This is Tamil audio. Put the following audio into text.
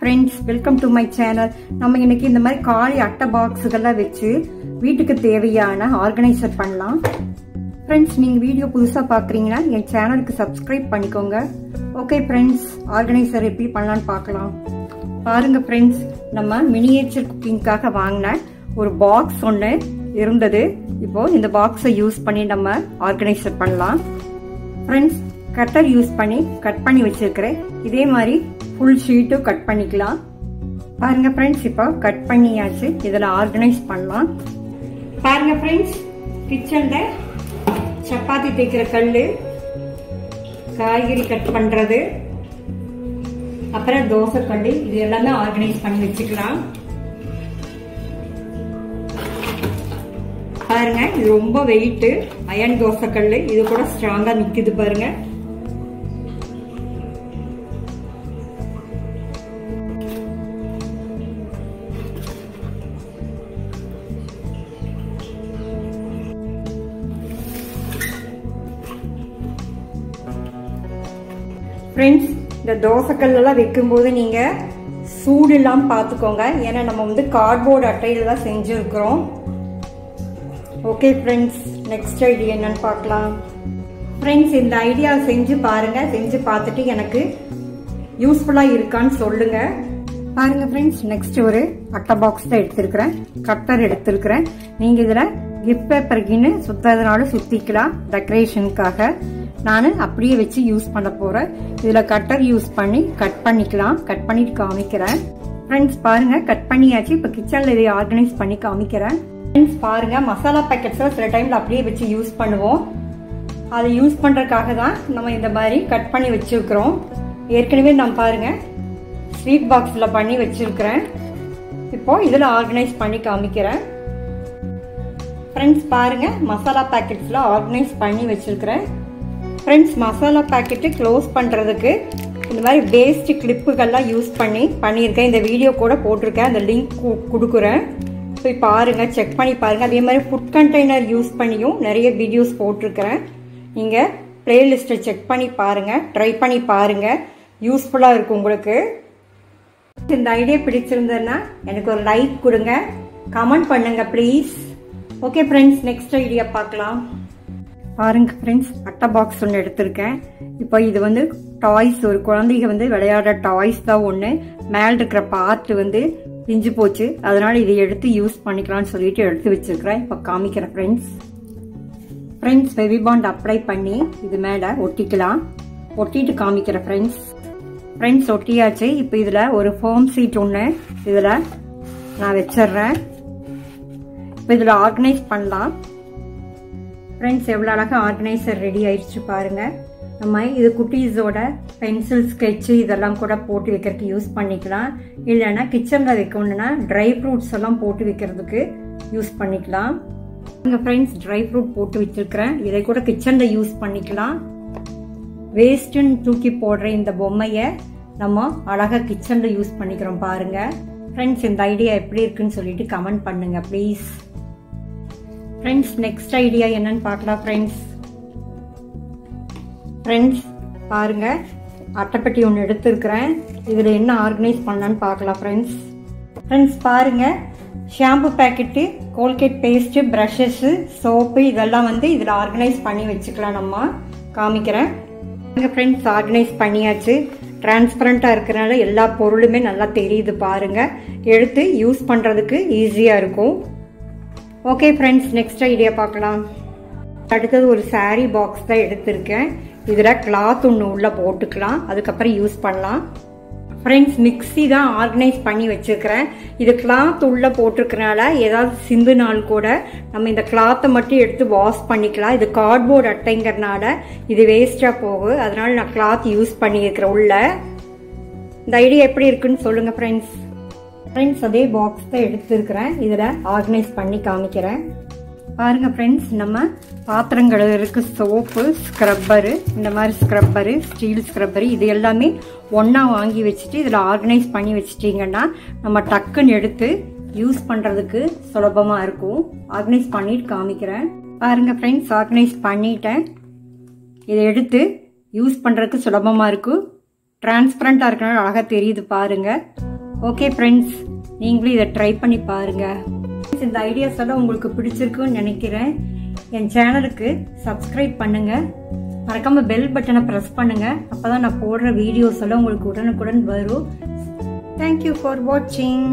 friends, welcome to my channel. நம்ம இன்னைக்கு இந்த மாதிரி காலி அட்டை பாக்ஸ்கள்லாம் வெச்சு வீட்டுக்கு தேவையான ஆர்கனைசர் பண்ணலாம். friends, நீங்க வீடியோ புதுசா பார்க்கறீங்கன்னா என் சேனலுக்கு subscribe பண்ணிக்கோங்க. ஓகே friends, ஆர்கனைசர் எப்படி பண்ணலாம்னு பார்க்கலாம். பாருங்க friends, நம்ம மினியேச்சர் குக்கிங்காக வாங்கின ஒரு பாக்ஸ் ஒன்னு இருந்தது. இப்போ இந்த பாக்ஸை யூஸ் பண்ணி நம்ம ஆர்கனைசர் பண்ணலாம். friends, கட்டர் யூஸ் பண்ணி கட் பண்ணி வச்சிருக்கிறேன். இதே மாதிரி ஃபுல் ஷீட்டும் கட் பண்ணிக்கலாம். பாருங்க ஃப்ரெண்ட்ஸ், இப்போ கட் பண்ணியாச்சு. இதில் ஆர்கனைஸ் பண்ணலாம். பாருங்க ஃப்ரெண்ட்ஸ், கிச்சன்ல சப்பாத்தி தேய்க்கிற கல்லு, காய்கறி கட் பண்றது, அப்புறம் தோசை கல்லு, இது எல்லாமே ஆர்கனைஸ் பண்ணி வச்சுக்கலாம். பாருங்க, இது ரொம்ப வெயிட் அயன் தோசை கல்லு, இது கூட ஸ்ட்ராங்கா நிக்குது பாருங்க. ஃப்ரெண்ட்ஸ், இந்த தோசைக்கல்லாம் வைக்கும்போது நீங்க சூடு இல்லாம பாத்துக்கோங்க. ஏன்னா நம்ம வந்து கார்ட்போர்டு அட்டையில தான் செஞ்சிருக்கிறோம். ஓகே ஃப்ரெண்ட்ஸ், நெக்ஸ்ட் ஐடியா என்னன்னு பார்க்கலாம். ஃப்ரெண்ட்ஸ், இந்த ஐடியா செஞ்சு பாருங்க. செஞ்சு பார்த்துட்டு எனக்கு யூஸ்ஃபுல்லா இருக்கான்னு சொல்லுங்க. பாருங்க ஃப்ரெண்ட்ஸ், நெக்ஸ்ட் ஒரு அட்டை பாக்ஸ் தான் எடுத்திருக்கிறேன். கட்டர் எடுத்திருக்கிறேன். நீங்க இதுல கிஃப்ட் பேப்பர்கின்னு சுத்ததுனால சுத்திக்கலாம். டெக்கரேஷனுக்காக நான் அப்படியே வச்சு யூஸ் பண்ண போறேன். இதுல கட்டர் யூஸ் பண்ணி கட் பண்ணிக்கலாம். கட் பண்ணிட்டு காமிக்கிறேன். ஃப்ரெண்ட்ஸ் பாருங்க, கட் பண்ணியாச்சு. இப்ப கிச்சன்ல இதை ஆர்கனைஸ் பண்ணி காமிக்கிறேன். ஃப்ரெண்ட்ஸ் பாருங்க, மசாலா பேக்கெட்ஸ் சில டைம்ல அப்படியே வச்சு யூஸ் பண்ணுவோம். அதை யூஸ் பண்றதுக்காக தான் நம்ம இந்த மாதிரி கட் பண்ணி வச்சிருக்கிறோம். ஏற்கனவே நான் பாருங்க ஸ்வீட் பாக்ஸ்ல பண்ணி வச்சிருக்கிறேன். இப்போ இதுல ஆர்கனைஸ் பண்ணி காமிக்கிறேன். ஃப்ரெண்ட்ஸ் பாருங்க, மசாலா பேக்கெட்ஸ்ல ஆர்கனைஸ் பண்ணி வச்சிருக்கிறேன். ஃப்ரெண்ட்ஸ், மசாலா பேக்கெட்டு க்ளோஸ் பண்ணுறதுக்கு இந்த மாதிரி வேஸ்ட் கிளிப்புகள்லாம் யூஸ் பண்ணியிருக்கேன். இந்த வீடியோ கூட போட்டிருக்கேன். அந்த லிங்க் கொடுக்குறேன். போய் பாருங்கள், செக் பண்ணி பாருங்கள். அதே மாதிரி ஃபுட் கண்டெய்னர் யூஸ் பண்ணியும் நிறைய வீடியோஸ் போட்டிருக்கிறேன். நீங்கள் பிளேலிஸ்ட்டை செக் பண்ணி பாருங்கள், ட்ரை பண்ணி பாருங்கள். யூஸ்ஃபுல்லாக இருக்கும் உங்களுக்கு. இந்த ஐடியா பிடிச்சிருந்ததுன்னா எனக்கு ஒரு லைக் கொடுங்க, கமெண்ட் பண்ணுங்க please. Okay friends, next idea பார்க்கலாம். பாருங்க ஃப்ரெண்ட்ஸ், அட்டை பாக்ஸ் ஒன்று எடுத்திருக்கேன். இப்போ இது வந்து டாய்ஸ், ஒரு குழந்தைங்க வந்து விளையாடுற டாய்ஸ் தான் ஒன்று. மேல இருக்கிற பார்ட் வந்து பிஞ்சு போச்சு, அதனால இதை எடுத்து யூஸ் பண்ணிக்கலாம்னு சொல்லிட்டு எடுத்து வச்சிருக்கிறேன். இப்போ காமிக்கிறேன் friends. Friends, Fevi bond apply பண்ணி இது மேலே ஒட்டிக்கலாம். ஒட்டிட்டு காமிக்கிறேன் ஃப்ரெண்ட்ஸ். ஃப்ரெண்ட்ஸ், ஒட்டியாச்சு. இப்போ இதில் ஒரு ஃபோம் சீட் ஒன்று இதில் நான் வச்சிடுறேன். இப்போ இதில் ஆர்கனைஸ் பண்ணலாம். ஃப்ரெண்ட்ஸ், எவ்வளோ அழகாக ஆர்கனைசர் ரெடி ஆயிடுச்சு பாருங்க. நம்ம இது குட்டீஸோட பென்சில் ஸ்கெட்சு இதெல்லாம் கூட போட்டு வைக்கிறதுக்கு யூஸ் பண்ணிக்கலாம். இல்லைன்னா கிச்சனில் வைக்கணும்னா ட்ரை ஃப்ரூட்ஸ் எல்லாம் போட்டு வைக்கிறதுக்கு யூஸ் பண்ணிக்கலாம். இங்கே ஃப்ரெண்ட்ஸ், ட்ரை ஃப்ரூட் போட்டு வச்சிருக்கிறேன். இதை கூட கிச்சனில் யூஸ் பண்ணிக்கலாம். வேஸ்ட்டுன்னு தூக்கி போடுற இந்த பொம்மையை நம்ம அழகாக கிச்சனில் யூஸ் பண்ணிக்கிறோம் பாருங்க. ஃப்ரெண்ட்ஸ், இந்த ஐடியா எப்படி இருக்குன்னு சொல்லிட்டு கமெண்ட் பண்ணுங்க ப்ளீஸ். ஃப்ரெண்ட்ஸ், நெக்ஸ்ட் ஐடியா என்னன்னு பார்க்கலாம். ஃப்ரெண்ட்ஸ் பாருங்க, அட்டைப்பெட்டி ஒன்று எடுத்திருக்கிறேன். இதில் என்ன ஆர்கனைஸ் பண்ணலான்னு பார்க்கலாம். ஃப்ரெண்ட்ஸ் பாருங்க, shampoo packet, Colgate paste, brushes, soap இதெல்லாம் வந்து இதில் ஆர்கனைஸ் பண்ணி வச்சுக்கலாம். நம்ம காமிக்கிறேன். ஃப்ரெண்ட்ஸ், ஆர்கனைஸ் பண்ணியாச்சு. டிரான்ஸ்பரண்டா இருக்கிறனால எல்லா பொருளுமே நல்லா தெரியுது பாருங்க. எடுத்து யூஸ் பண்ணுறதுக்கு ஈஸியாக இருக்கும். ஓகே ஃப்ரெண்ட்ஸ், நெக்ஸ்ட் ஐடியா பார்க்கலாம். அடுத்தது ஒரு சாரீ பாக்ஸ் தான் எடுத்திருக்கேன். இதில் கிளாத் ஒன்று உள்ளே போட்டுக்கலாம், அதுக்கப்புறம் யூஸ் பண்ணலாம். ஃப்ரெண்ட்ஸ், மிக்ஸி தான் ஆர்கனைஸ் பண்ணி வச்சுருக்கிறேன். இது கிளாத் உள்ளே போட்டிருக்கிறனால ஏதாவது சிந்து நாள் கூட நம்ம இந்த கிளாத்தை மட்டும் எடுத்து வாஷ் பண்ணிக்கலாம். இது கார்ட்போர்டு அட்டைங்கிறனால இது வேஸ்ட்டாக போகும். அதனால நான் கிளாத் யூஸ் பண்ணியிருக்கிறேன் உள்ள. இந்த ஐடியா எப்படி இருக்குன்னு சொல்லுங்கள் ஃப்ரெண்ட்ஸ். ஃப்ரெண்ட்ஸ், அதே பாக்ஸ் தான் எடுத்துருக்கிறேன். இதில் ஆர்கனைஸ் பண்ணி காமிக்கிறேன். பாருங்க ஃப்ரெண்ட்ஸ், நம்ம பாத்திரங்கள் இருக்கு, சோப்பு, ஸ்க்ரப்பரு, இந்த மாதிரி ஸ்க்ரப்பரு, ஸ்டீல் ஸ்க்ரப்பரு, இது எல்லாமே ஒன்றா வாங்கி வச்சுட்டு இதில் ஆர்கனைஸ் பண்ணி வச்சிட்டிங்கன்னா நம்ம டக்குன்னு எடுத்து யூஸ் பண்ணுறதுக்கு சுலபமாக இருக்கும். ஆர்கனைஸ் பண்ணிட்டு காமிக்கிறேன். பாருங்க ஃப்ரெண்ட்ஸ், ஆர்கனைஸ் பண்ணிட்டேன். இதை எடுத்து யூஸ் பண்ணுறதுக்கு சுலபமாக இருக்கும். டிரான்ஸ்பரண்டாக இருக்கனால அழகாக தெரியுது பாருங்க. ஓகே ஃப்ரெண்ட்ஸ், நீங்களும் இதை ட்ரை பண்ணி பாருங்கள். இந்த ஐடியாஸ் எல்லாம் உங்களுக்கு பிடிச்சிருக்குன்னு நினைக்கிறேன். என் சேனலுக்கு சப்ஸ்கிரைப் பண்ணுங்கள், மறக்காமல் பெல் பட்டனை ப்ரெஸ் பண்ணுங்கள். அப்போ தான் நான் போடுற வீடியோஸ் எல்லாம் உங்களுக்கு உடனுக்குடன் வரும். தேங்க்யூ ஃபார் வாட்சிங்.